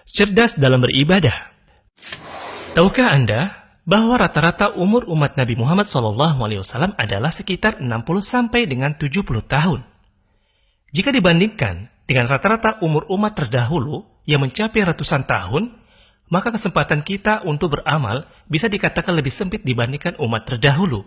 cerdas dalam beribadah. Tahukah Anda bahwa rata-rata umur umat Nabi Muhammad SAW adalah sekitar 60 sampai dengan 70 tahun? Jika dibandingkan dengan rata-rata umur umat terdahulu yang mencapai ratusan tahun, maka kesempatan kita untuk beramal bisa dikatakan lebih sempit dibandingkan umat terdahulu.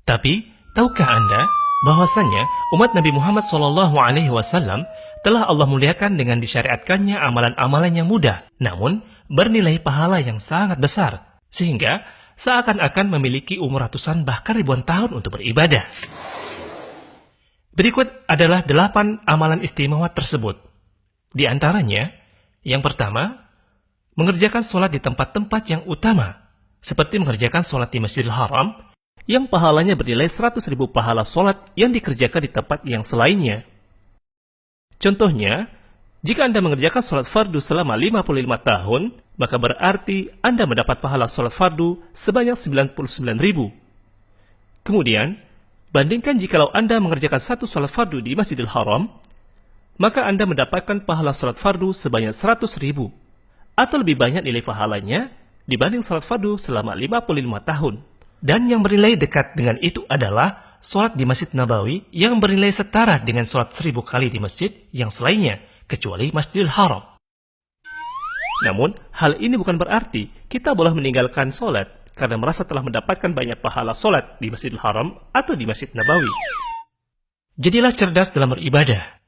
Tapi, tahukah Anda bahwasanya umat Nabi Muhammad SAW telah Allah muliakan dengan disyariatkannya amalan-amalan yang mudah, namun bernilai pahala yang sangat besar, sehingga seakan-akan memiliki umur ratusan bahkan ribuan tahun untuk beribadah. Berikut adalah 8 amalan istimewa tersebut. Di antaranya, yang pertama, mengerjakan sholat di tempat-tempat yang utama, seperti mengerjakan sholat di Masjidil Haram, yang pahalanya bernilai 100.000 pahala sholat yang dikerjakan di tempat yang selainnya. Contohnya, jika Anda mengerjakan sholat fardu selama 55 tahun, maka berarti Anda mendapat pahala sholat fardu sebanyak 99.000. Kemudian, bandingkan jikalau Anda mengerjakan satu sholat fardu di Masjidil Haram, maka Anda mendapatkan pahala sholat fardu sebanyak 100.000, atau lebih banyak nilai pahalanya dibanding sholat fardu selama 55 tahun. Dan yang bernilai dekat dengan itu adalah sholat di Masjid Nabawi yang bernilai setara dengan sholat 1000 kali di masjid yang selainnya, kecuali Masjidil Haram. Namun, hal ini bukan berarti kita boleh meninggalkan sholat karena merasa telah mendapatkan banyak pahala sholat di Masjidil Haram atau di Masjid Nabawi. Jadilah cerdas dalam beribadah.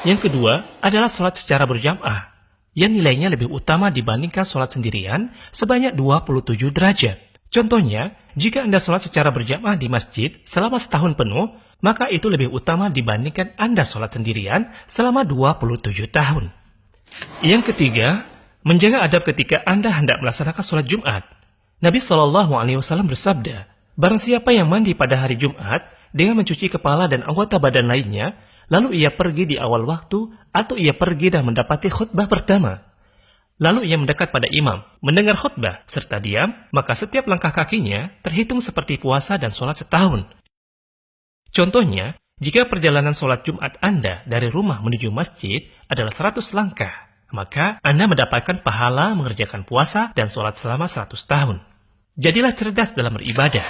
Yang kedua adalah sholat secara berjamaah, yang nilainya lebih utama dibandingkan sholat sendirian sebanyak 27 derajat. Contohnya, jika Anda sholat secara berjamaah di masjid selama setahun penuh, maka itu lebih utama dibandingkan Anda sholat sendirian selama 27 tahun. Yang ketiga, menjaga adab ketika Anda hendak melaksanakan sholat Jumat. Nabi SAW bersabda, barang siapa yang mandi pada hari Jumat dengan mencuci kepala dan anggota badan lainnya, lalu ia pergi di awal waktu atau ia pergi dan mendapati khutbah pertama, lalu ia mendekat pada imam, mendengar khutbah, serta diam, maka setiap langkah kakinya terhitung seperti puasa dan sholat setahun. Contohnya, jika perjalanan sholat Jumat Anda dari rumah menuju masjid adalah 100 langkah, maka Anda mendapatkan pahala mengerjakan puasa dan sholat selama 100 tahun. Jadilah cerdas dalam beribadah.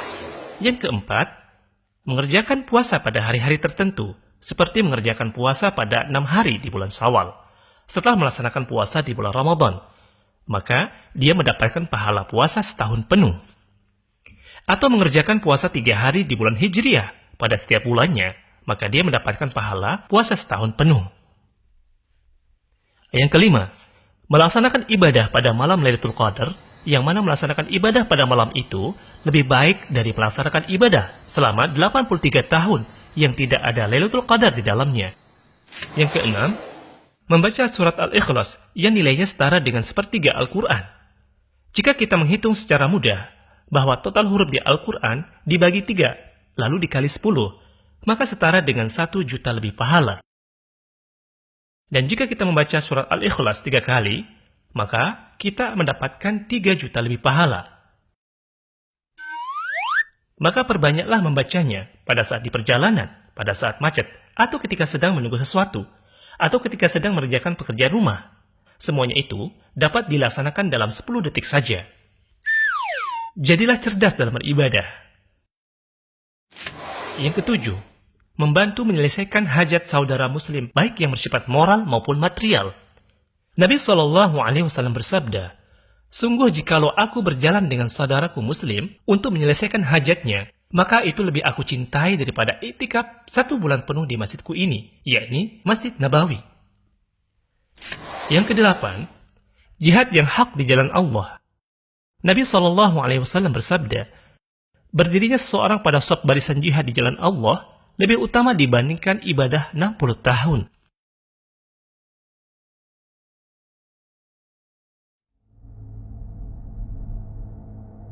Yang keempat, mengerjakan puasa pada hari-hari tertentu, seperti mengerjakan puasa pada 6 hari di bulan Syawal, setelah melaksanakan puasa di bulan Ramadan, maka dia mendapatkan pahala puasa setahun penuh. Atau mengerjakan puasa 3 hari di bulan Hijriah pada setiap bulannya, maka dia mendapatkan pahala puasa setahun penuh. Yang kelima, melaksanakan ibadah pada malam Lailatul Qadar, yang mana melaksanakan ibadah pada malam itu lebih baik dari melaksanakan ibadah selama 83 tahun yang tidak ada Lailatul Qadar di dalamnya. Yang keenam, membaca surat Al-Ikhlas yang nilainya setara dengan sepertiga Al-Quran. Jika kita menghitung secara mudah bahwa total huruf di Al-Quran dibagi 3, lalu dikali 10, maka setara dengan 1 juta lebih pahala. Dan jika kita membaca surat Al-Ikhlas 3 kali, maka kita mendapatkan 3 juta lebih pahala. Maka perbanyaklah membacanya pada saat di perjalanan, pada saat macet, atau ketika sedang menunggu sesuatu, atau ketika sedang mengerjakan pekerjaan rumah. Semuanya itu dapat dilaksanakan dalam 10 detik saja. Jadilah cerdas dalam beribadah. Yang ketujuh, membantu menyelesaikan hajat saudara muslim, baik yang bersifat moral maupun material. Nabi SAW bersabda, sungguh jikalau aku berjalan dengan saudaraku muslim untuk menyelesaikan hajatnya, maka itu lebih aku cintai daripada iktikaf 1 bulan penuh di masjidku ini, yakni Masjid Nabawi. Yang kedelapan, jihad yang hak di jalan Allah. Nabi SAW bersabda, berdirinya seseorang pada saf barisan jihad di jalan Allah lebih utama dibandingkan ibadah 60 tahun.